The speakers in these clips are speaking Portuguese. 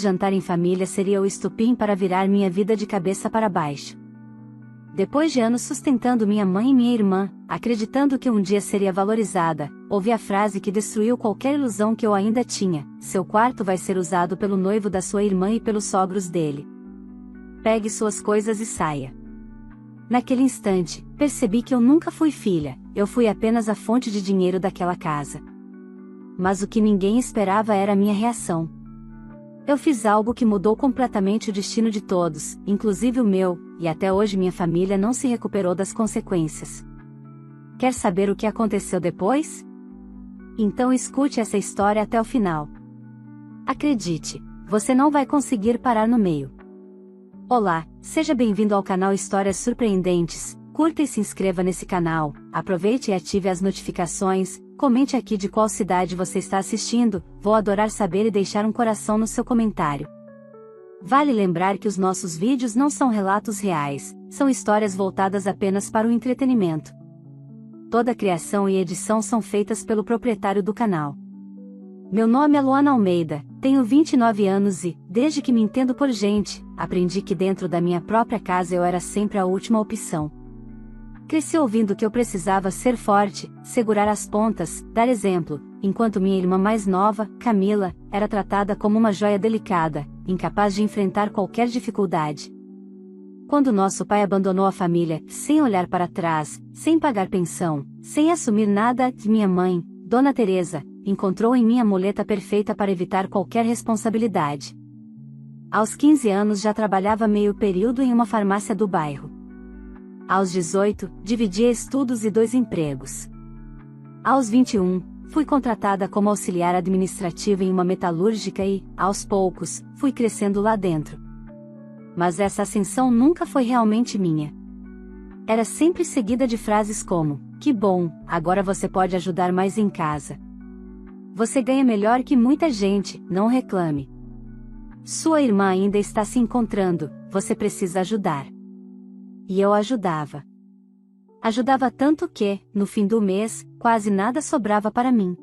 jantar em família seria o estupim para virar minha vida de cabeça para baixo. Depois de anos sustentando minha mãe e minha irmã, acreditando que um dia seria valorizada, ouvi a frase que destruiu qualquer ilusão que eu ainda tinha: seu quarto vai ser usado pelo noivo da sua irmã e pelos sogros dele. Pegue suas coisas e saia. Naquele instante, percebi que eu nunca fui filha, eu fui apenas a fonte de dinheiro daquela casa. Mas o que ninguém esperava era a minha reação. Eu fiz algo que mudou completamente o destino de todos, inclusive o meu, e até hoje minha família não se recuperou das consequências. Quer saber o que aconteceu depois? Então escute essa história até o final. Acredite, você não vai conseguir parar no meio. Olá, seja bem-vindo ao canal Histórias Surpreendentes. Curta e se inscreva nesse canal, aproveite e ative as notificações, comente aqui de qual cidade você está assistindo, vou adorar saber e deixar um coração no seu comentário. Vale lembrar que os nossos vídeos não são relatos reais, são histórias voltadas apenas para o entretenimento. Toda a criação e edição são feitas pelo proprietário do canal. Meu nome é Luana Almeida, tenho 29 anos e, desde que me entendo por gente, aprendi que dentro da minha própria casa eu era sempre a última opção. Cresci ouvindo que eu precisava ser forte, segurar as pontas, dar exemplo, enquanto minha irmã mais nova, Camila, era tratada como uma joia delicada, incapaz de enfrentar qualquer dificuldade. Quando nosso pai abandonou a família, sem olhar para trás, sem pagar pensão, sem assumir nada, minha mãe, Dona Teresa, encontrou em mim a muleta perfeita para evitar qualquer responsabilidade. Aos 15 anos já trabalhava meio período em uma farmácia do bairro. Aos 18, dividia estudos e 2 empregos. Aos 21, fui contratada como auxiliar administrativa em uma metalúrgica e, aos poucos, fui crescendo lá dentro. Mas essa ascensão nunca foi realmente minha. Era sempre seguida de frases como: que bom, agora você pode ajudar mais em casa. Você ganha melhor que muita gente, não reclame. Sua irmã ainda está se encontrando, você precisa ajudar. E eu ajudava. Ajudava tanto que, no fim do mês, quase nada sobrava para mim.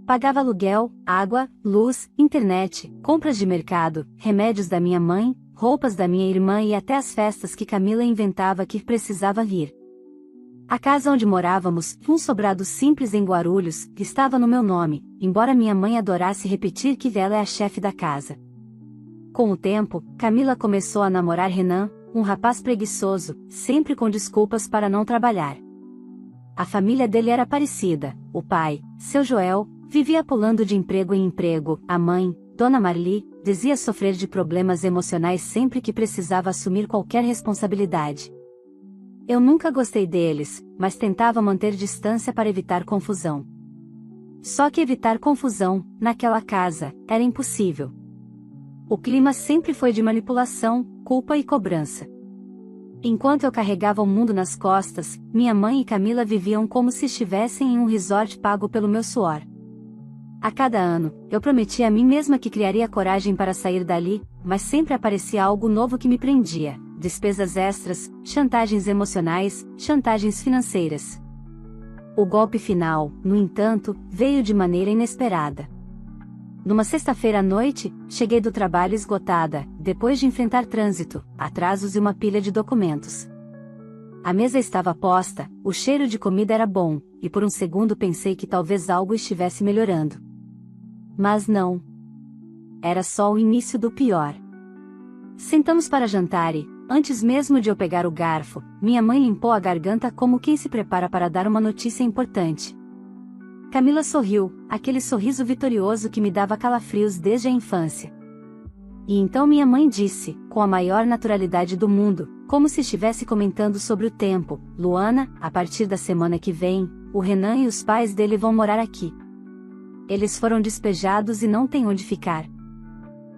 Pagava aluguel, água, luz, internet, compras de mercado, remédios da minha mãe, roupas da minha irmã e até as festas que Camila inventava que precisava vir. A casa onde morávamos, um sobrado simples em Guarulhos, estava no meu nome, embora minha mãe adorasse repetir que ela é a chefe da casa. Com o tempo, Camila começou a namorar Renan, um rapaz preguiçoso, sempre com desculpas para não trabalhar. A família dele era parecida, o pai, seu Joel, vivia pulando de emprego em emprego, a mãe, Dona Marli, dizia sofrer de problemas emocionais sempre que precisava assumir qualquer responsabilidade. Eu nunca gostei deles, mas tentava manter distância para evitar confusão. Só que evitar confusão, naquela casa, era impossível. O clima sempre foi de manipulação, culpa e cobrança. Enquanto eu carregava o mundo nas costas, minha mãe e Camila viviam como se estivessem em um resort pago pelo meu suor. A cada ano, eu prometia a mim mesma que criaria coragem para sair dali, mas sempre aparecia algo novo que me prendia: despesas extras, chantagens emocionais, chantagens financeiras. O golpe final, no entanto, veio de maneira inesperada. Numa sexta-feira à noite, cheguei do trabalho esgotada, depois de enfrentar trânsito, atrasos e uma pilha de documentos. A mesa estava posta, o cheiro de comida era bom, e por um segundo pensei que talvez algo estivesse melhorando. Mas não. Era só o início do pior. Sentamos para jantar e, antes mesmo de eu pegar o garfo, minha mãe limpou a garganta como quem se prepara para dar uma notícia importante. Camila sorriu, aquele sorriso vitorioso que me dava calafrios desde a infância. E então minha mãe disse, com a maior naturalidade do mundo, como se estivesse comentando sobre o tempo: Luana, a partir da semana que vem, o Renan e os pais dele vão morar aqui. Eles foram despejados e não têm onde ficar.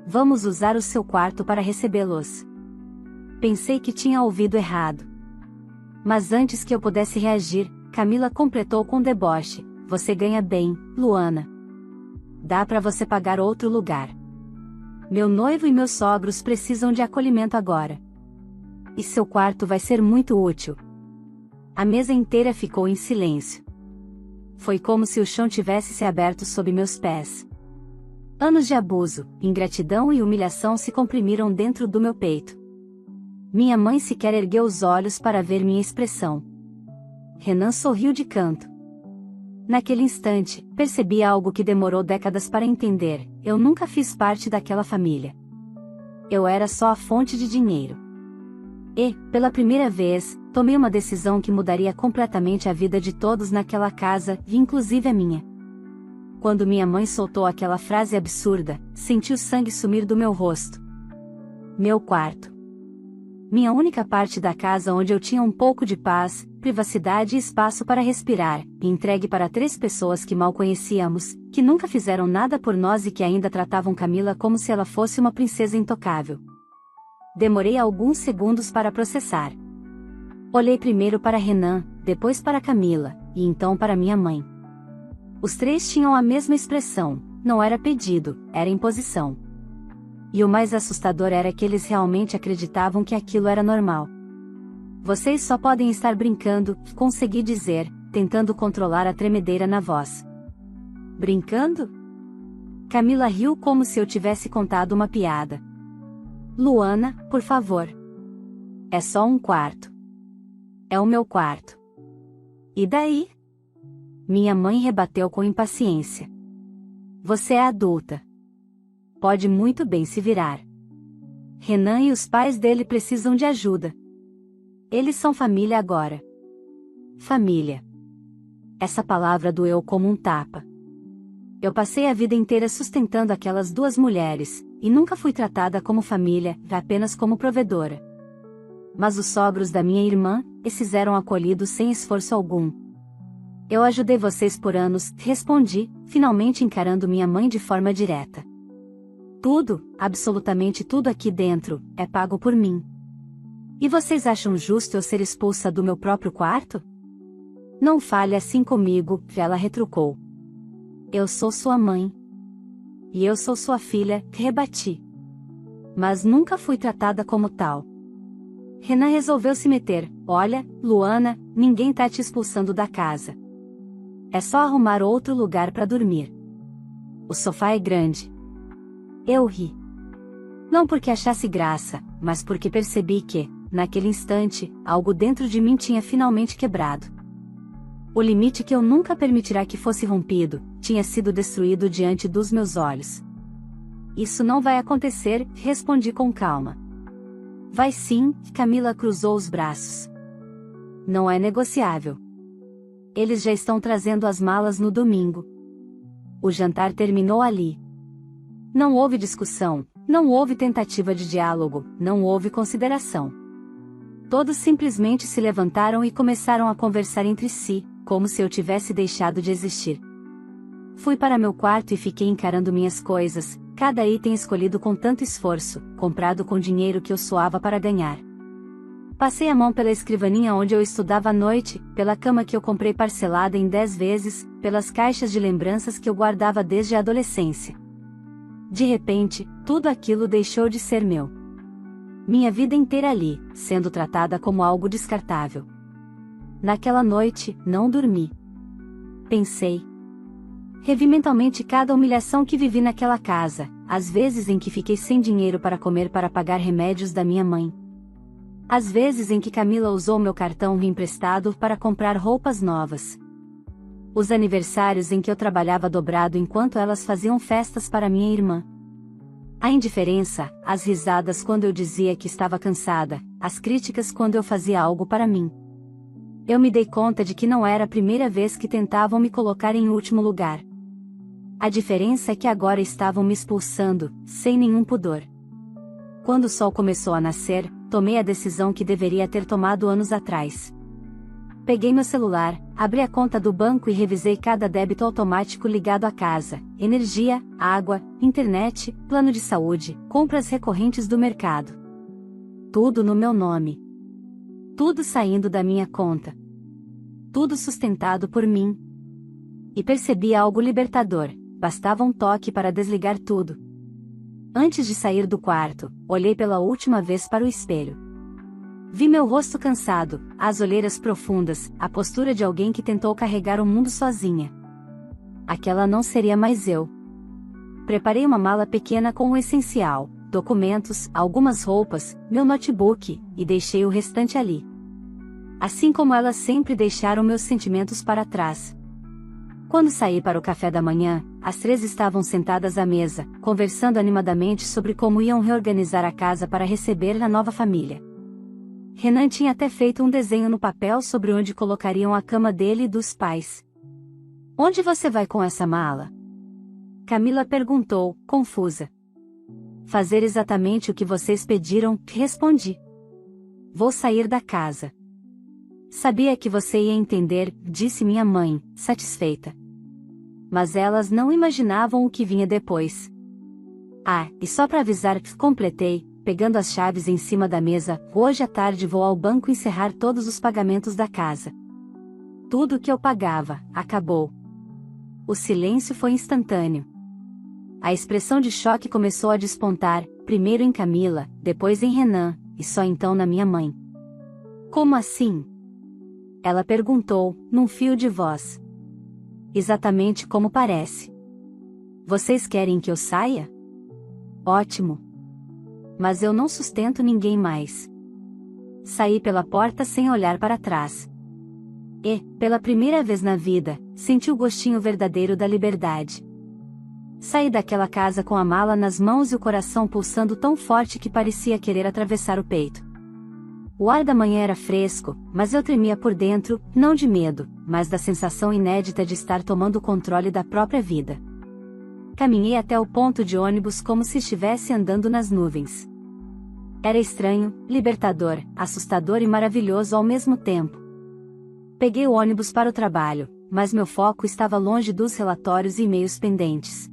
Vamos usar o seu quarto para recebê-los. Pensei que tinha ouvido errado. Mas antes que eu pudesse reagir, Camila completou com deboche: você ganha bem, Luana. Dá para você pagar outro lugar. Meu noivo e meus sogros precisam de acolhimento agora. E seu quarto vai ser muito útil. A mesa inteira ficou em silêncio. Foi como se o chão tivesse se aberto sob meus pés. Anos de abuso, ingratidão e humilhação se comprimiram dentro do meu peito. Minha mãe sequer ergueu os olhos para ver minha expressão. Renan sorriu de canto. Naquele instante, percebi algo que demorou décadas para entender: eu nunca fiz parte daquela família. Eu era só a fonte de dinheiro. E, pela primeira vez, tomei uma decisão que mudaria completamente a vida de todos naquela casa, e inclusive a minha. Quando minha mãe soltou aquela frase absurda, senti o sangue sumir do meu rosto. Meu quarto. Minha única parte da casa onde eu tinha um pouco de paz, privacidade e espaço para respirar, entregue para 3 pessoas que mal conhecíamos, que nunca fizeram nada por nós e que ainda tratavam Camila como se ela fosse uma princesa intocável. Demorei alguns segundos para processar. Olhei primeiro para Renan, depois para Camila, e então para minha mãe. Os 3 tinham a mesma expressão: não era pedido, era imposição. E o mais assustador era que eles realmente acreditavam que aquilo era normal. Vocês só podem estar brincando, consegui dizer, tentando controlar a tremedeira na voz. Brincando? Camila riu como se eu tivesse contado uma piada. Luana, por favor. É só um quarto. É o meu quarto. E daí? Minha mãe rebateu com impaciência. Você é adulta. Pode muito bem se virar. Renan e os pais dele precisam de ajuda. Eles são família agora. Família. Essa palavra doeu como um tapa. Eu passei a vida inteira sustentando aquelas 2 mulheres, e nunca fui tratada como família, apenas como provedora. Mas os sogros da minha irmã, esses eram acolhidos sem esforço algum. Eu ajudei vocês por anos, respondi, finalmente encarando minha mãe de forma direta. Tudo, absolutamente tudo aqui dentro, é pago por mim. E vocês acham justo eu ser expulsa do meu próprio quarto? Não fale assim comigo, ela retrucou. Eu sou sua mãe. E eu sou sua filha, rebati. Mas nunca fui tratada como tal. Renan resolveu se meter. Olha, Luana, ninguém tá te expulsando da casa. É só arrumar outro lugar para dormir. O sofá é grande. Eu ri. Não porque achasse graça, mas porque percebi que, naquele instante, algo dentro de mim tinha finalmente quebrado. O limite que eu nunca permitirá que fosse rompido, tinha sido destruído diante dos meus olhos. Isso não vai acontecer, respondi com calma. Vai sim, Camila cruzou os braços. Não é negociável. Eles já estão trazendo as malas no domingo. O jantar terminou ali. Não houve discussão, não houve tentativa de diálogo, não houve consideração. Todos simplesmente se levantaram e começaram a conversar entre si, como se eu tivesse deixado de existir. Fui para meu quarto e fiquei encarando minhas coisas, cada item escolhido com tanto esforço, comprado com dinheiro que eu suava para ganhar. Passei a mão pela escrivaninha onde eu estudava à noite, pela cama que eu comprei parcelada em 10 vezes, pelas caixas de lembranças que eu guardava desde a adolescência. De repente, tudo aquilo deixou de ser meu. Minha vida inteira ali, sendo tratada como algo descartável. Naquela noite, não dormi. Pensei. Revi mentalmente cada humilhação que vivi naquela casa, as vezes em que fiquei sem dinheiro para comer para pagar remédios da minha mãe. As vezes em que Camila usou meu cartão emprestado para comprar roupas novas. Os aniversários em que eu trabalhava dobrado enquanto elas faziam festas para minha irmã. A indiferença, as risadas quando eu dizia que estava cansada, as críticas quando eu fazia algo para mim. Eu me dei conta de que não era a primeira vez que tentavam me colocar em último lugar. A diferença é que agora estavam me expulsando, sem nenhum pudor. Quando o sol começou a nascer, tomei a decisão que deveria ter tomado anos atrás. Peguei meu celular, abri a conta do banco e revisei cada débito automático ligado à casa, energia, água, internet, plano de saúde, compras recorrentes do mercado. Tudo no meu nome. Tudo saindo da minha conta. Tudo sustentado por mim. E percebi algo libertador, bastava um toque para desligar tudo. Antes de sair do quarto, olhei pela última vez para o espelho. Vi meu rosto cansado, as olheiras profundas, a postura de alguém que tentou carregar o mundo sozinha. Aquela não seria mais eu. preparei uma mala pequena com o essencial, documentos, algumas roupas, meu notebook, e deixei o restante ali. Assim como elas sempre deixaram meus sentimentos para trás. Quando saí para o café da manhã, as 3 estavam sentadas à mesa, conversando animadamente sobre como iam reorganizar a casa para receber a nova família. Renan tinha até feito um desenho no papel sobre onde colocariam a cama dele e dos pais. "Onde você vai com essa mala?" Camila perguntou, confusa. "Fazer exatamente o que vocês pediram", respondi. "Vou sair da casa." "Sabia que você ia entender", disse minha mãe, satisfeita. Mas elas não imaginavam o que vinha depois. "Ah, e só para avisar", completei, pegando as chaves em cima da mesa, "hoje à tarde vou ao banco encerrar todos os pagamentos da casa." Tudo que eu pagava, acabou. O silêncio foi instantâneo. A expressão de choque começou a despontar, primeiro em Camila, depois em Renan, e só então na minha mãe. "Como assim?" Ela perguntou, num fio de voz. "Exatamente como parece. Vocês querem que eu saia? Ótimo. Mas eu não sustento ninguém mais." Saí pela porta sem olhar para trás. E, pela primeira vez na vida, senti o gostinho verdadeiro da liberdade. Saí daquela casa com a mala nas mãos e o coração pulsando tão forte que parecia querer atravessar o peito. O ar da manhã era fresco, mas eu tremia por dentro, não de medo, mas da sensação inédita de estar tomando o controle da própria vida. Caminhei até o ponto de ônibus como se estivesse andando nas nuvens. Era estranho, libertador, assustador e maravilhoso ao mesmo tempo. Peguei o ônibus para o trabalho, mas meu foco estava longe dos relatórios e e-mails pendentes.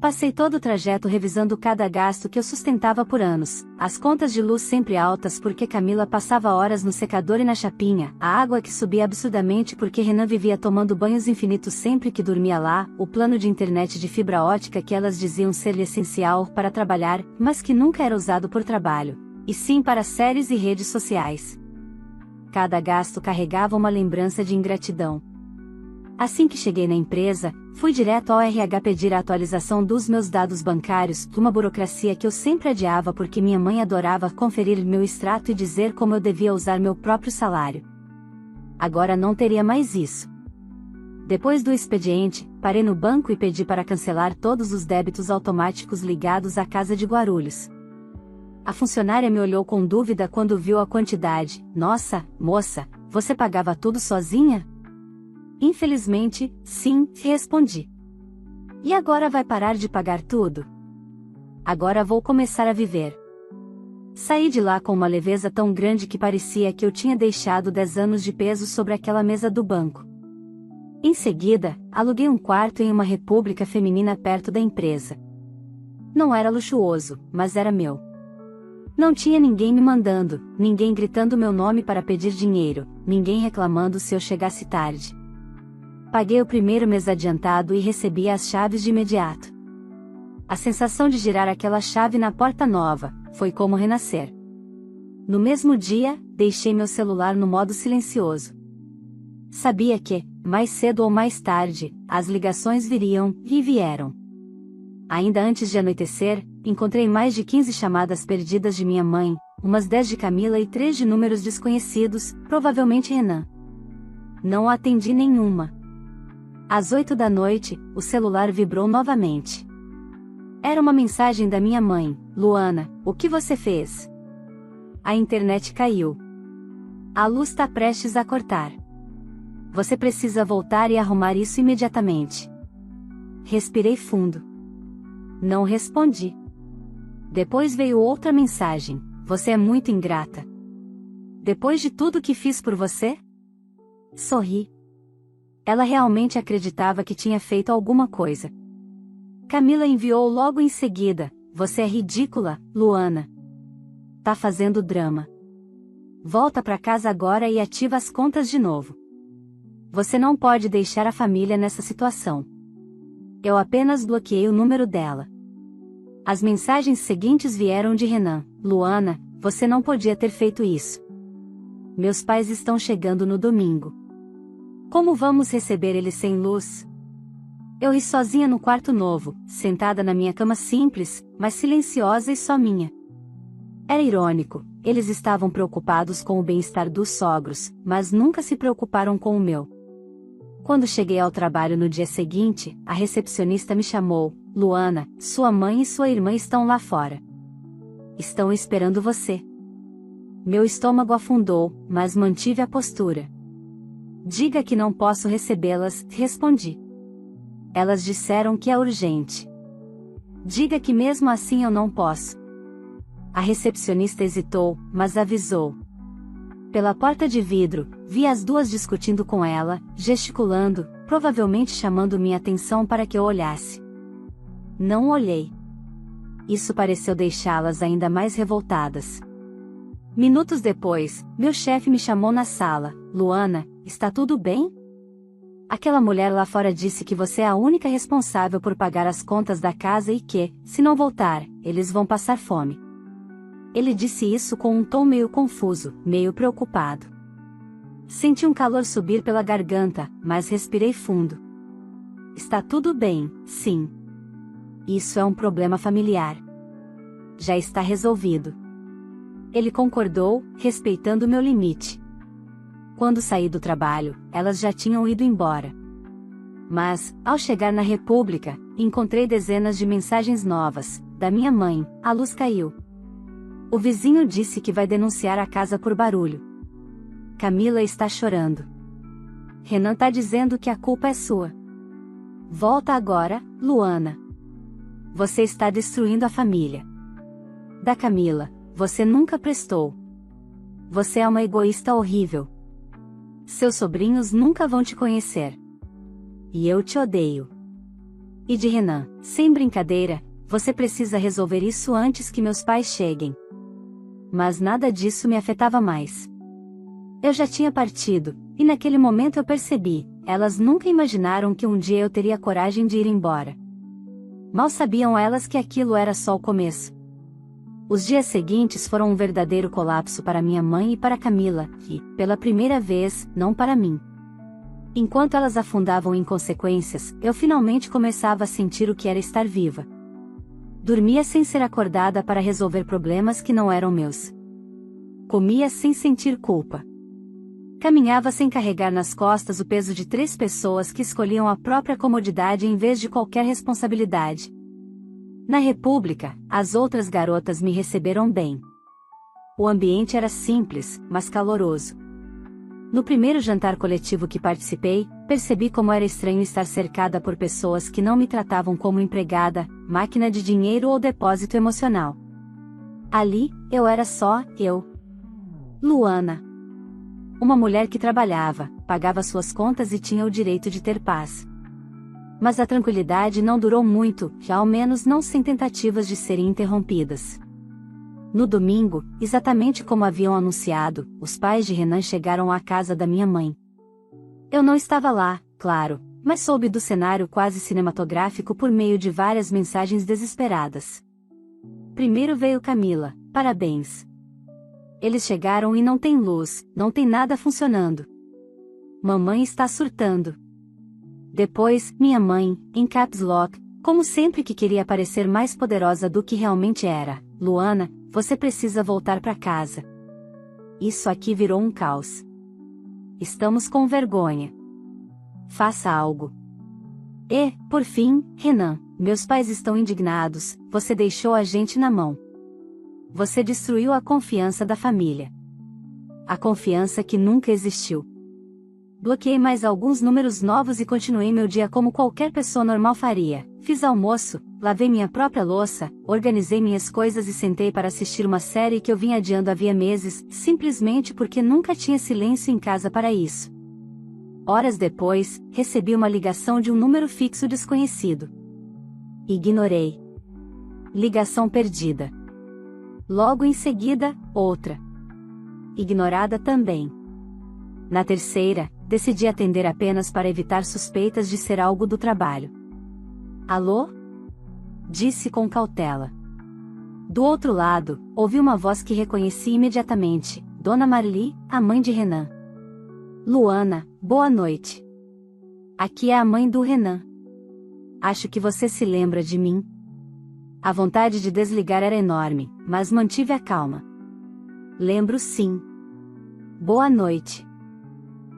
Passei todo o trajeto revisando cada gasto que eu sustentava por anos, as contas de luz sempre altas porque Camila passava horas no secador e na chapinha, a água que subia absurdamente porque Renan vivia tomando banhos infinitos sempre que dormia lá, o plano de internet de fibra ótica que elas diziam ser essencial para trabalhar, mas que nunca era usado por trabalho, e sim para séries e redes sociais. Cada gasto carregava uma lembrança de ingratidão. Assim que cheguei na empresa, fui direto ao RH pedir a atualização dos meus dados bancários, uma burocracia que eu sempre adiava porque minha mãe adorava conferir meu extrato e dizer como eu devia usar meu próprio salário. Agora não teria mais isso. Depois do expediente, parei no banco e pedi para cancelar todos os débitos automáticos ligados à casa de Guarulhos. A funcionária me olhou com dúvida quando viu a quantidade. "Nossa, moça, você pagava tudo sozinha?" "Infelizmente, sim", respondi. "E agora vai parar de pagar tudo?" "Agora vou começar a viver." Saí de lá com uma leveza tão grande que parecia que eu tinha deixado 10 anos de peso sobre aquela mesa do banco. Em seguida, aluguei um quarto em uma república feminina perto da empresa. Não era luxuoso, mas era meu. Não tinha ninguém me mandando, ninguém gritando meu nome para pedir dinheiro, ninguém reclamando se eu chegasse tarde. Paguei o primeiro mês adiantado e recebi as chaves de imediato. A sensação de girar aquela chave na porta nova, foi como renascer. No mesmo dia, deixei meu celular no modo silencioso. Sabia que, mais cedo ou mais tarde, as ligações viriam, e vieram. Ainda antes de anoitecer, encontrei mais de 15 chamadas perdidas de minha mãe, umas 10 de Camila e 3 de números desconhecidos, provavelmente Renan. Não atendi nenhuma. Às 8 da noite, o celular vibrou novamente. Era uma mensagem da minha mãe: "Luana, o que você fez?" "A internet caiu. A luz está prestes a cortar. Você precisa voltar e arrumar isso imediatamente." Respirei fundo. Não respondi. Depois veio outra mensagem: "Você é muito ingrata. Depois de tudo que fiz por você?" Sorri. Ela realmente acreditava que tinha feito alguma coisa. Camila enviou logo em seguida: "Você é ridícula, Luana. Tá fazendo drama. Volta pra casa agora e ativa as contas de novo. Você não pode deixar a família nessa situação." Eu apenas bloqueei o número dela. As mensagens seguintes vieram de Renan: "Luana, você não podia ter feito isso. Meus pais estão chegando no domingo. Como vamos receber eles sem luz?" Eu ri sozinha no quarto novo, sentada na minha cama simples, mas silenciosa e só minha. Era irônico, eles estavam preocupados com o bem-estar dos sogros, mas nunca se preocuparam com o meu. Quando cheguei ao trabalho no dia seguinte, a recepcionista me chamou: Luana, sua mãe e sua irmã estão lá fora. Estão esperando você. Meu estômago afundou, mas mantive a postura. Diga que não posso recebê-las, respondi. Elas disseram que é urgente. Diga que mesmo assim eu não posso. A recepcionista hesitou, mas avisou. Pela porta de vidro, vi as duas discutindo com ela, gesticulando, provavelmente chamando minha atenção para que eu olhasse. Não olhei. Isso pareceu deixá-las ainda mais revoltadas. Minutos depois, meu chefe me chamou na sala: Luana, está tudo bem? Aquela mulher lá fora disse que você é a única responsável por pagar as contas da casa e que, se não voltar, eles vão passar fome. Ele disse isso com um tom meio confuso, meio preocupado. Senti um calor subir pela garganta, mas respirei fundo. Está tudo bem, sim. Isso é um problema familiar. Já está resolvido. Ele concordou, respeitando meu limite. Quando saí do trabalho, elas já tinham ido embora. Mas, ao chegar na República, encontrei dezenas de mensagens novas. Da minha mãe: a luz caiu. O vizinho disse que vai denunciar a casa por barulho. Camila está chorando. Renan tá dizendo que a culpa é sua. Volta agora, Luana. Você está destruindo a família. Da Camila: você nunca prestou. Você é uma egoísta horrível. Seus sobrinhos nunca vão te conhecer. E eu te odeio. E de Renan: sem brincadeira, você precisa resolver isso antes que meus pais cheguem. Mas nada disso me afetava mais. Eu já tinha partido, e naquele momento eu percebi: elas nunca imaginaram que um dia eu teria coragem de ir embora. Mal sabiam elas que aquilo era só o começo. Os dias seguintes foram um verdadeiro colapso para minha mãe e para Camila, e, pela primeira vez, não para mim. Enquanto elas afundavam em consequências, eu finalmente começava a sentir o que era estar viva. Dormia sem ser acordada para resolver problemas que não eram meus. Comia sem sentir culpa. Caminhava sem carregar nas costas o peso de 3 pessoas que escolhiam a própria comodidade em vez de qualquer responsabilidade. Na República, as outras garotas me receberam bem. O ambiente era simples, mas caloroso. No primeiro jantar coletivo que participei, percebi como era estranho estar cercada por pessoas que não me tratavam como empregada, máquina de dinheiro ou depósito emocional. Ali, eu era só eu. Luana. Uma mulher que trabalhava, pagava suas contas e tinha o direito de ter paz. Mas a tranquilidade não durou muito, já ao menos não sem tentativas de serem interrompidas. No domingo, exatamente como haviam anunciado, os pais de Renan chegaram à casa da minha mãe. Eu não estava lá, claro, mas soube do cenário quase cinematográfico por meio de várias mensagens desesperadas. Primeiro veio Camila: parabéns. Eles chegaram e não tem luz, não tem nada funcionando. Mamãe está surtando. Depois, minha mãe, em caps lock, como sempre que queria parecer mais poderosa do que realmente era: Luana, você precisa voltar para casa. Isso aqui virou um caos. Estamos com vergonha. Faça algo. E, por fim, Renan, meus pais estão indignados, você deixou a gente na mão. Você destruiu a confiança da família. A confiança que nunca existiu. Bloqueei mais alguns números novos e continuei meu dia como qualquer pessoa normal faria. Fiz almoço, lavei minha própria louça, organizei minhas coisas e sentei para assistir uma série que eu vinha adiando havia meses, simplesmente porque nunca tinha silêncio em casa para isso. Horas depois, recebi uma ligação de um número fixo desconhecido. Ignorei. Ligação perdida. Logo em seguida, outra. Ignorada também. Na terceira, decidi atender apenas para evitar suspeitas de ser algo do trabalho. Alô? Disse com cautela. Do outro lado, ouvi uma voz que reconheci imediatamente: Dona Marli, a mãe de Renan. Luana, boa noite. Aqui é a mãe do Renan. acho que você se lembra de mim. A vontade de desligar era enorme, mas mantive a calma. Lembro sim. Boa noite.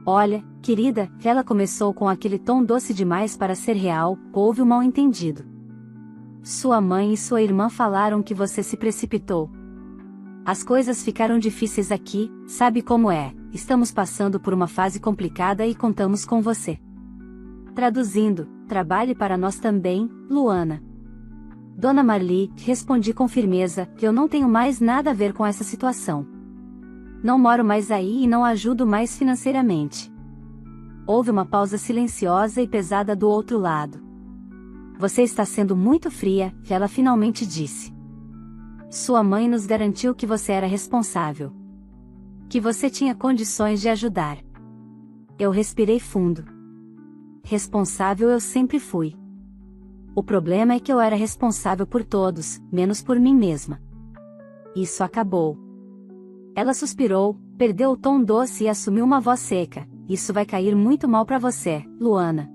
Olha, querida, ela começou com aquele tom doce demais para ser real, houve um mal-entendido. Sua mãe e sua irmã falaram que você se precipitou. As coisas ficaram difíceis aqui, sabe como é, estamos passando por uma fase complicada e contamos com você. Traduzindo, trabalhe para nós também, Luana. Dona Marli, respondi com firmeza, que eu não tenho mais nada a ver com essa situação. Não moro mais aí e não ajudo mais financeiramente. Houve uma pausa silenciosa e pesada do outro lado. Você está sendo muito fria, ela finalmente disse. Sua mãe nos garantiu que você era responsável. Que você tinha condições de ajudar. Eu respirei fundo. Responsável eu sempre fui. O problema é que eu era responsável por todos, menos por mim mesma. Isso acabou. Ela suspirou, perdeu o tom doce e assumiu uma voz seca. Isso vai cair muito mal para você, Luana.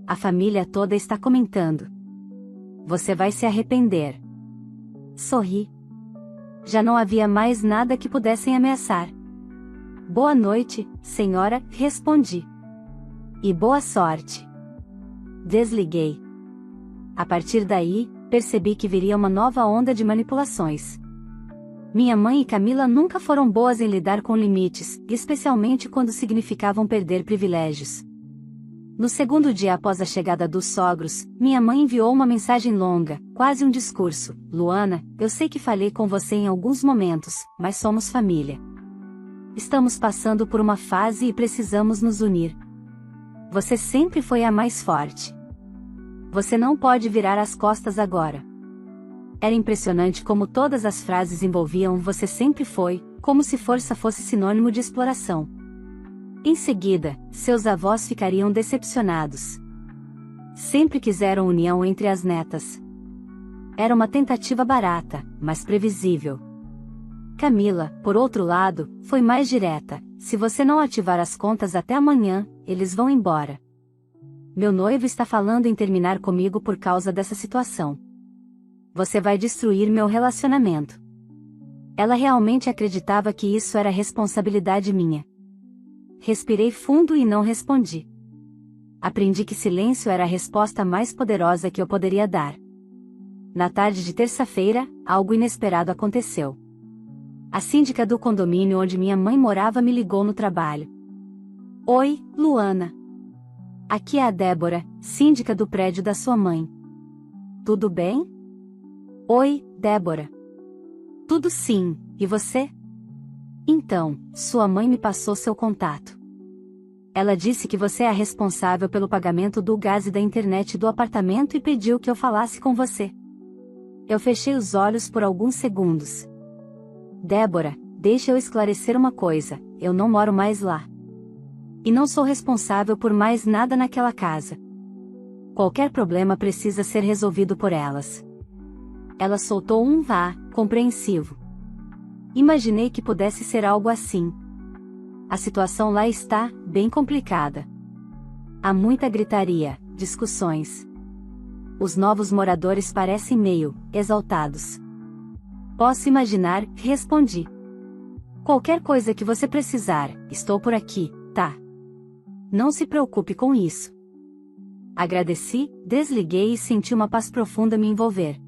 A família toda está comentando. Você vai se arrepender. Sorri. Já não havia mais nada que pudessem ameaçar. Boa noite, senhora, respondi. E boa sorte. Desliguei. A partir daí, percebi que viria uma nova onda de manipulações. Minha mãe e Camila nunca foram boas em lidar com limites, especialmente quando significavam perder privilégios. No segundo dia após a chegada dos sogros, minha mãe enviou uma mensagem longa, quase um discurso. Luana, eu sei que falhei com você em alguns momentos, mas somos família. Estamos passando por uma fase e precisamos nos unir. Você sempre foi a mais forte. Você não pode virar as costas agora. Era impressionante como todas as frases envolviam "você sempre foi", como se força fosse sinônimo de exploração. Em seguida, seus avós ficariam decepcionados. Sempre quiseram união entre as netas. Era uma tentativa barata, mas previsível. Camila, por outro lado, foi mais direta: se você não ativar as contas até amanhã, eles vão embora. Meu noivo está falando em terminar comigo por causa dessa situação. Você vai destruir meu relacionamento. Ela realmente acreditava que isso era responsabilidade minha. Respirei fundo e não respondi. Aprendi que silêncio era a resposta mais poderosa que eu poderia dar. Na tarde de terça-feira, algo inesperado aconteceu. A síndica do condomínio onde minha mãe morava me ligou no trabalho. Oi, Luana. Aqui é a Débora, síndica do prédio da sua mãe. Tudo bem? Oi, Débora. Tudo sim, e você? Então, sua mãe me passou seu contato. Ela disse que você é a responsável pelo pagamento do gás e da internet do apartamento e pediu que eu falasse com você. Eu fechei os olhos por alguns segundos. Débora, deixa eu esclarecer uma coisa, eu não moro mais lá. E não sou responsável por mais nada naquela casa. Qualquer problema precisa ser resolvido por elas. Ela soltou um vá, compreensivo. Imaginei que pudesse ser algo assim. A situação lá está bem complicada. Há muita gritaria, discussões. Os novos moradores parecem meio exaltados. Posso imaginar, respondi. Qualquer coisa que você precisar, estou por aqui, tá? Não se preocupe com isso. Agradeci, desliguei e senti uma paz profunda me envolver.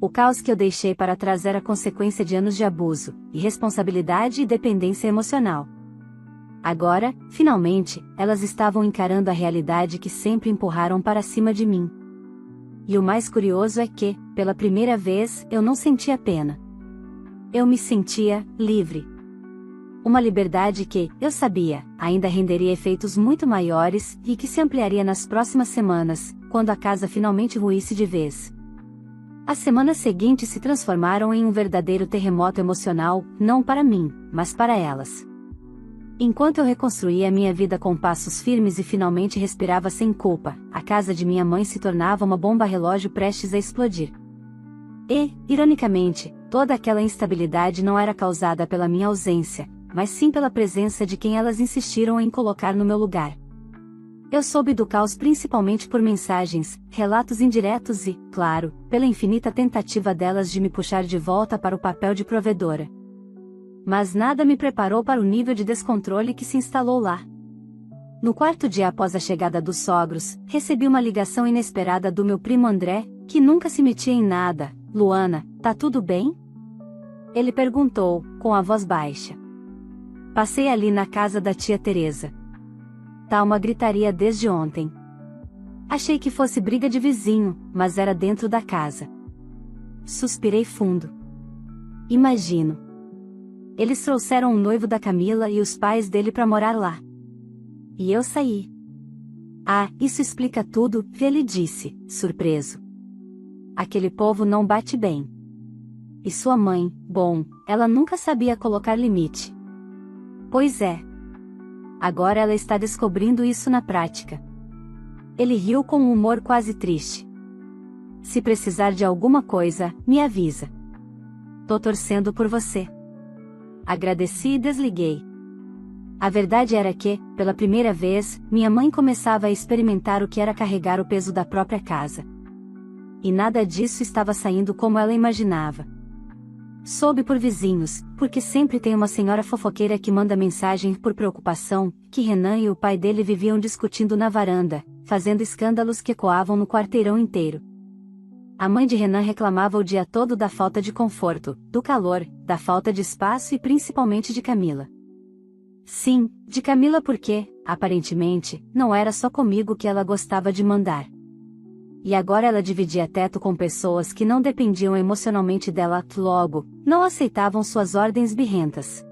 O caos que eu deixei para trás era consequência de anos de abuso, irresponsabilidade e dependência emocional. Agora, finalmente, elas estavam encarando a realidade que sempre empurraram para cima de mim. E o mais curioso é que, pela primeira vez, eu não sentia pena. Eu me sentia livre. Uma liberdade que, eu sabia, ainda renderia efeitos muito maiores e que se ampliaria nas próximas semanas, quando a casa finalmente ruísse de vez. As semanas seguintes se transformaram em um verdadeiro terremoto emocional, não para mim, mas para elas. Enquanto eu reconstruía minha vida com passos firmes e finalmente respirava sem culpa, a casa de minha mãe se tornava uma bomba relógio prestes a explodir. E, ironicamente, toda aquela instabilidade não era causada pela minha ausência, mas sim pela presença de quem elas insistiram em colocar no meu lugar. Eu soube do caos principalmente por mensagens, relatos indiretos e, claro, pela infinita tentativa delas de me puxar de volta para o papel de provedora. Mas nada me preparou para o nível de descontrole que se instalou lá. No quarto dia após a chegada dos sogros, recebi uma ligação inesperada do meu primo André, que nunca se metia em nada. Luana, tá tudo bem? Ele perguntou, com a voz baixa. Passei ali na casa da tia Teresa. Tá uma gritaria desde ontem. Achei que fosse briga de vizinho, mas era dentro da casa. Suspirei fundo. Imagino. Eles trouxeram o noivo da Camila e os pais dele para morar lá. E eu saí. Ah, isso explica tudo, ele disse, surpreso. Aquele povo não bate bem. E sua mãe, bom, ela nunca sabia colocar limite. Pois é. Agora ela está descobrindo isso na prática. Ele riu com um humor quase triste. Se precisar de alguma coisa, me avisa. Tô torcendo por você. Agradeci e desliguei. A verdade era que, pela primeira vez, minha mãe começava a experimentar o que era carregar o peso da própria casa. E nada disso estava saindo como ela imaginava. Soube por vizinhos, porque sempre tem uma senhora fofoqueira que manda mensagem por preocupação, que Renan e o pai dele viviam discutindo na varanda, fazendo escândalos que ecoavam no quarteirão inteiro. A mãe de Renan reclamava o dia todo da falta de conforto, do calor, da falta de espaço e principalmente de Camila. Sim, de Camila porque, aparentemente, não era só comigo que ela gostava de mandar. E agora ela dividia teto com pessoas que não dependiam emocionalmente dela, logo, não aceitavam suas ordens birrentas.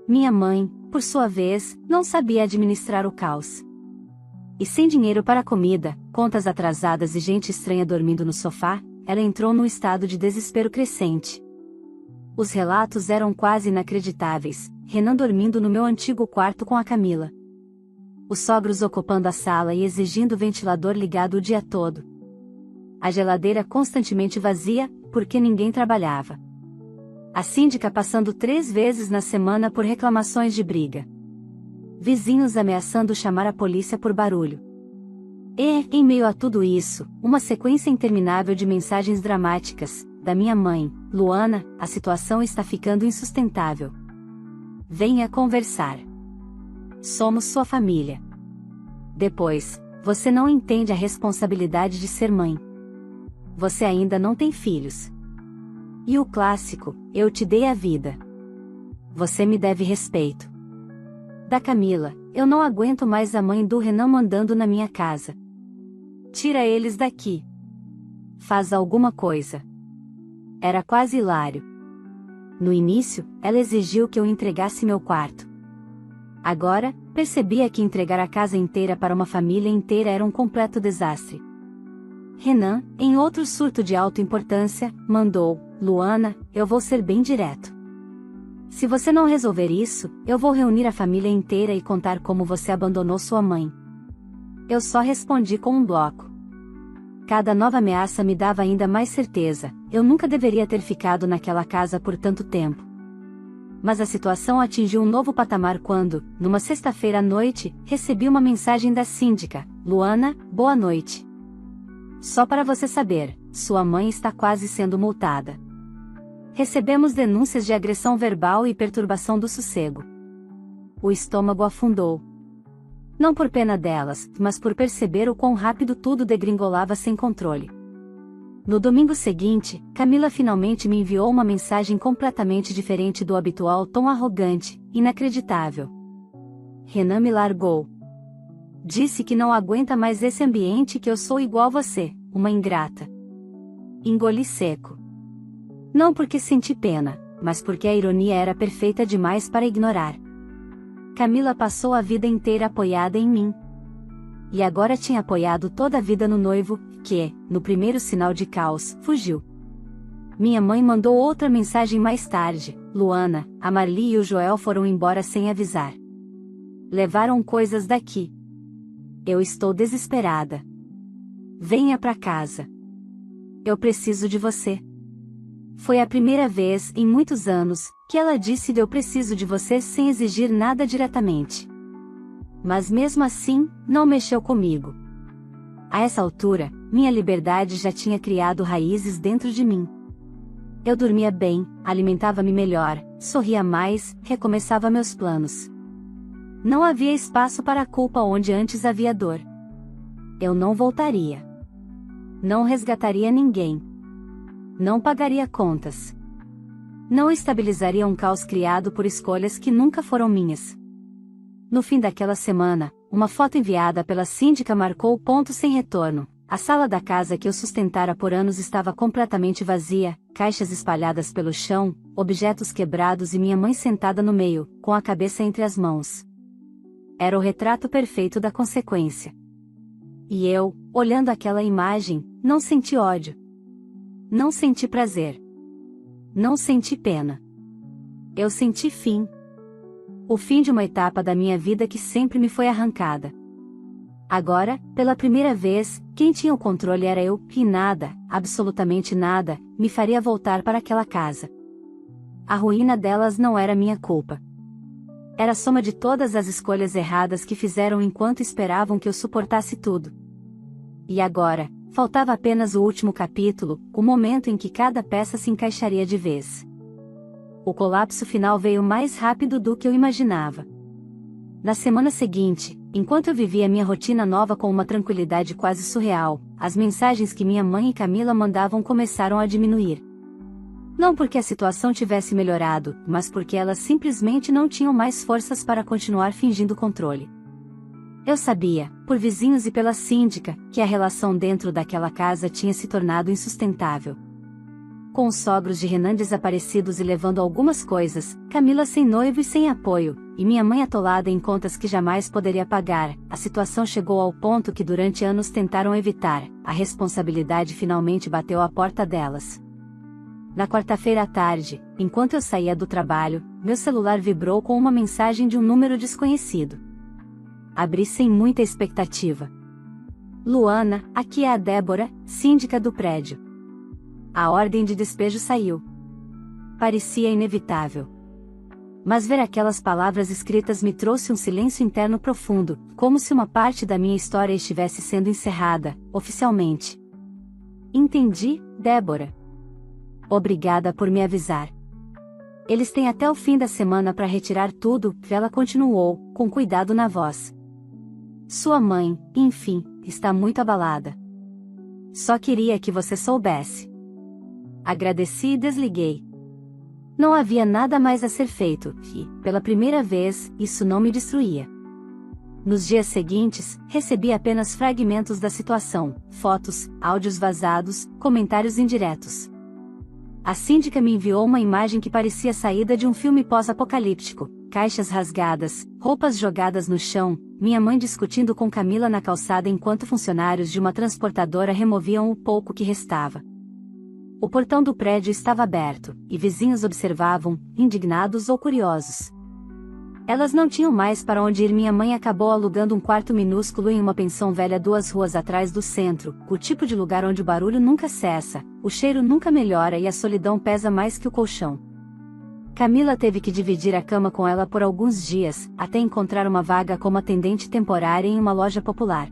Minha mãe, por sua vez, não sabia administrar o caos. E sem dinheiro para comida, contas atrasadas e gente estranha dormindo no sofá, ela entrou num estado de desespero crescente. Os relatos eram quase inacreditáveis, Renan dormindo no meu antigo quarto com a Camila. Os sogros ocupando a sala e exigindo o ventilador ligado o dia todo. A geladeira constantemente vazia, porque ninguém trabalhava. A síndica passando 3 vezes na semana por reclamações de briga. Vizinhos ameaçando chamar a polícia por barulho. E, em meio a tudo isso, uma sequência interminável de mensagens dramáticas, da minha mãe, Luana, a situação está ficando insustentável. Venha conversar. Somos sua família. Depois, você não entende a responsabilidade de ser mãe. Você ainda não tem filhos. E o clássico, eu te dei a vida. Você me deve respeito. Da Camila, eu não aguento mais a mãe do Renan mandando na minha casa. Tira eles daqui. Faz alguma coisa. Era quase hilário. No início, ela exigiu que eu entregasse meu quarto. Agora, percebia que entregar a casa inteira para uma família inteira era um completo desastre. Renan, em outro surto de alta importância, mandou: Luana, eu vou ser bem direto. Se você não resolver isso, eu vou reunir a família inteira e contar como você abandonou sua mãe. Eu só respondi com um bloco. Cada nova ameaça me dava ainda mais certeza, eu nunca deveria ter ficado naquela casa por tanto tempo. Mas a situação atingiu um novo patamar quando, numa sexta-feira à noite, recebi uma mensagem da síndica: Luana, boa noite. Só para você saber, sua mãe está quase sendo multada. Recebemos denúncias de agressão verbal e perturbação do sossego. O estômago afundou. Não por pena delas, mas por perceber o quão rápido tudo degringolava sem controle. No domingo seguinte, Camila finalmente me enviou uma mensagem completamente diferente do habitual tom arrogante, inacreditável. Renan me largou. Disse que não aguenta mais esse ambiente e que eu sou igual você, uma ingrata. Engoli seco. Não porque senti pena, mas porque a ironia era perfeita demais para ignorar. Camila passou a vida inteira apoiada em mim. E agora tinha apoiado toda a vida no noivo, que, no primeiro sinal de caos, fugiu. Minha mãe mandou outra mensagem mais tarde: Luana, a Marli e o Joel foram embora sem avisar. Levaram coisas daqui. Eu estou desesperada. Venha pra casa. Eu preciso de você. Foi a primeira vez, em muitos anos, que ela disse: eu preciso de você sem exigir nada diretamente. Mas mesmo assim, não mexeu comigo. A essa altura, minha liberdade já tinha criado raízes dentro de mim. Eu dormia bem, alimentava-me melhor, sorria mais, recomeçava meus planos. Não havia espaço para a culpa onde antes havia dor. Eu não voltaria. Não resgataria ninguém. Não pagaria contas. Não estabilizaria um caos criado por escolhas que nunca foram minhas. No fim daquela semana, uma foto enviada pela síndica marcou o ponto sem retorno. A sala da casa que eu sustentara por anos estava completamente vazia, caixas espalhadas pelo chão, objetos quebrados e minha mãe sentada no meio, com a cabeça entre as mãos. Era o retrato perfeito da consequência. E eu, olhando aquela imagem, não senti ódio. Não senti prazer. Não senti pena. Eu senti fim. O fim de uma etapa da minha vida que sempre me foi arrancada. Agora, pela primeira vez, quem tinha o controle era eu, e nada, absolutamente nada, me faria voltar para aquela casa. A ruína delas não era minha culpa. Era a soma de todas as escolhas erradas que fizeram enquanto esperavam que eu suportasse tudo. E agora, faltava apenas o último capítulo, o momento em que cada peça se encaixaria de vez. O colapso final veio mais rápido do que eu imaginava. Na semana seguinte, enquanto eu vivia minha rotina nova com uma tranquilidade quase surreal, as mensagens que minha mãe e Camila mandavam começaram a diminuir. Não porque a situação tivesse melhorado, mas porque elas simplesmente não tinham mais forças para continuar fingindo controle. Eu sabia, por vizinhos e pela síndica, que a relação dentro daquela casa tinha se tornado insustentável. Com os sogros de Renan desaparecidos e levando algumas coisas, Camila sem noivo e sem apoio, e minha mãe atolada em contas que jamais poderia pagar, a situação chegou ao ponto que durante anos tentaram evitar, a responsabilidade finalmente bateu à porta delas. Na quarta-feira à tarde, enquanto eu saía do trabalho, meu celular vibrou com uma mensagem de um número desconhecido. Abri sem muita expectativa. Luana, aqui é a Débora, síndica do prédio. A ordem de despejo saiu. Parecia inevitável. Mas ver aquelas palavras escritas me trouxe um silêncio interno profundo, como se uma parte da minha história estivesse sendo encerrada, oficialmente. Entendi, Débora. Obrigada por me avisar. Eles têm até o fim da semana para retirar tudo, ela continuou, com cuidado na voz. Sua mãe, enfim, está muito abalada. Só queria que você soubesse. Agradeci e desliguei. Não havia nada mais a ser feito, e, pela primeira vez, isso não me destruía. Nos dias seguintes, recebi apenas fragmentos da situação, fotos, áudios vazados, comentários indiretos. A síndica me enviou uma imagem que parecia saída de um filme pós-apocalíptico, caixas rasgadas, roupas jogadas no chão, minha mãe discutindo com Camila na calçada enquanto funcionários de uma transportadora removiam o pouco que restava. O portão do prédio estava aberto, e vizinhos observavam, indignados ou curiosos. Elas não tinham mais para onde ir. Minha mãe acabou alugando um quarto minúsculo em uma pensão velha 2 ruas atrás do centro, o tipo de lugar onde o barulho nunca cessa, o cheiro nunca melhora e a solidão pesa mais que o colchão. Camila teve que dividir a cama com ela por alguns dias, até encontrar uma vaga como atendente temporária em uma loja popular.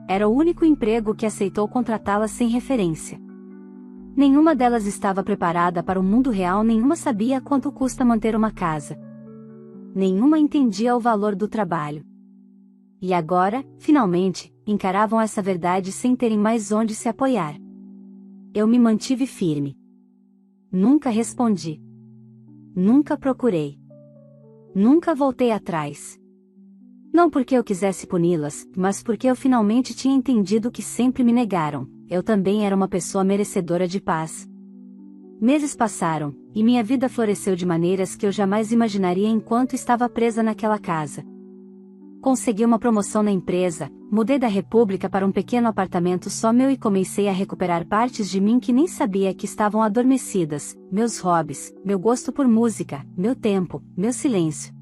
Era o único emprego que aceitou contratá-la sem referência. Nenhuma delas estava preparada para o mundo real, nenhuma sabia quanto custa manter uma casa. Nenhuma entendia o valor do trabalho. E agora, finalmente, encaravam essa verdade sem terem mais onde se apoiar. Eu me mantive firme. Nunca respondi. Nunca procurei. Nunca voltei atrás. Não porque eu quisesse puni-las, mas porque eu finalmente tinha entendido o que sempre me negaram. Eu também era uma pessoa merecedora de paz. Meses passaram, e minha vida floresceu de maneiras que eu jamais imaginaria enquanto estava presa naquela casa. Consegui uma promoção na empresa, mudei da República para um pequeno apartamento só meu e comecei a recuperar partes de mim que nem sabia que estavam adormecidas, meus hobbies, meu gosto por música, meu tempo, meu silêncio.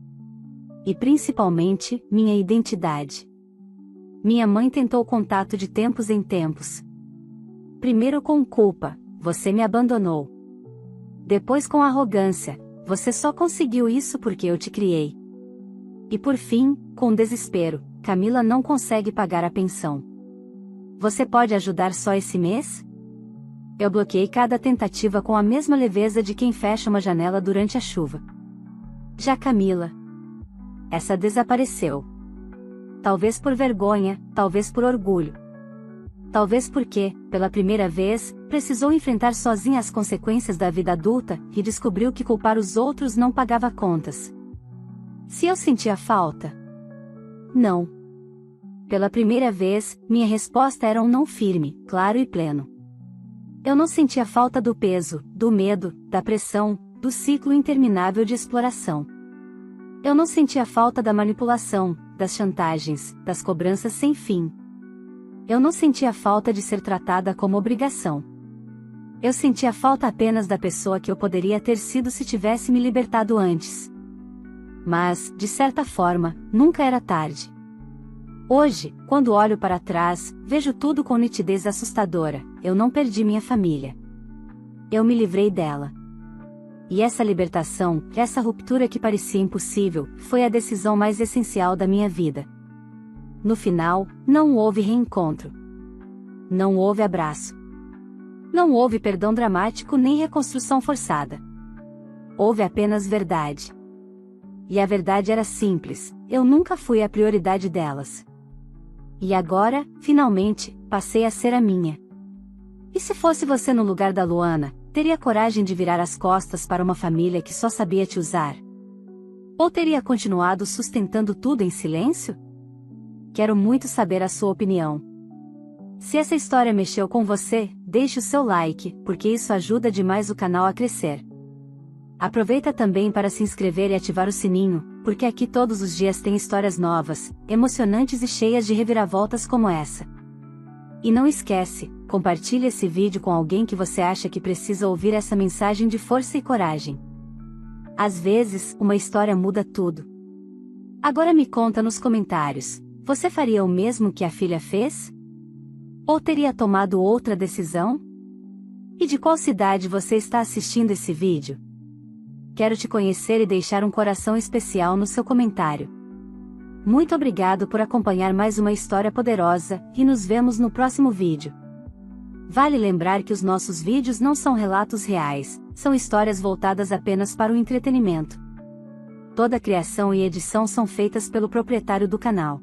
E principalmente, minha identidade. Minha mãe tentou contato de tempos em tempos. Primeiro com culpa, você me abandonou. Depois com arrogância, você só conseguiu isso porque eu te criei. E por fim, com desespero, Camila não consegue pagar a pensão. Você pode ajudar só esse mês? Eu bloqueei cada tentativa com a mesma leveza de quem fecha uma janela durante a chuva. Já Camila, essa desapareceu. Talvez por vergonha, talvez por orgulho. Talvez porque, pela primeira vez, precisou enfrentar sozinha as consequências da vida adulta e descobriu que culpar os outros não pagava contas. Se eu sentia falta? Não. Pela primeira vez, minha resposta era um não firme, claro e pleno. Eu não sentia falta do peso, do medo, da pressão, do ciclo interminável de exploração. Eu não sentia falta da manipulação, das chantagens, das cobranças sem fim. Eu não sentia falta de ser tratada como obrigação. Eu sentia falta apenas da pessoa que eu poderia ter sido se tivesse me libertado antes. Mas, de certa forma, nunca era tarde. Hoje, quando olho para trás, vejo tudo com nitidez assustadora. Eu não perdi minha família. Eu me livrei dela. E essa libertação, essa ruptura que parecia impossível, foi a decisão mais essencial da minha vida. No final, não houve reencontro. Não houve abraço. Não houve perdão dramático nem reconstrução forçada. Houve apenas verdade. E a verdade era simples: eu nunca fui a prioridade delas. E agora, finalmente, passei a ser a minha. E se fosse você no lugar da Luana, teria coragem de virar as costas para uma família que só sabia te usar? Ou teria continuado sustentando tudo em silêncio? Quero muito saber a sua opinião. Se essa história mexeu com você, deixe o seu like, porque isso ajuda demais o canal a crescer. Aproveita também para se inscrever e ativar o sininho, porque aqui todos os dias tem histórias novas, emocionantes e cheias de reviravoltas como essa. E não esquece, compartilhe esse vídeo com alguém que você acha que precisa ouvir essa mensagem de força e coragem. Às vezes, uma história muda tudo. Agora me conta nos comentários, você faria o mesmo que a filha fez? Ou teria tomado outra decisão? E de qual cidade você está assistindo esse vídeo? Quero te conhecer e deixar um coração especial no seu comentário. Muito obrigado por acompanhar mais uma história poderosa, e nos vemos no próximo vídeo. Vale lembrar que os nossos vídeos não são relatos reais, são histórias voltadas apenas para o entretenimento. Toda criação e edição são feitas pelo proprietário do canal.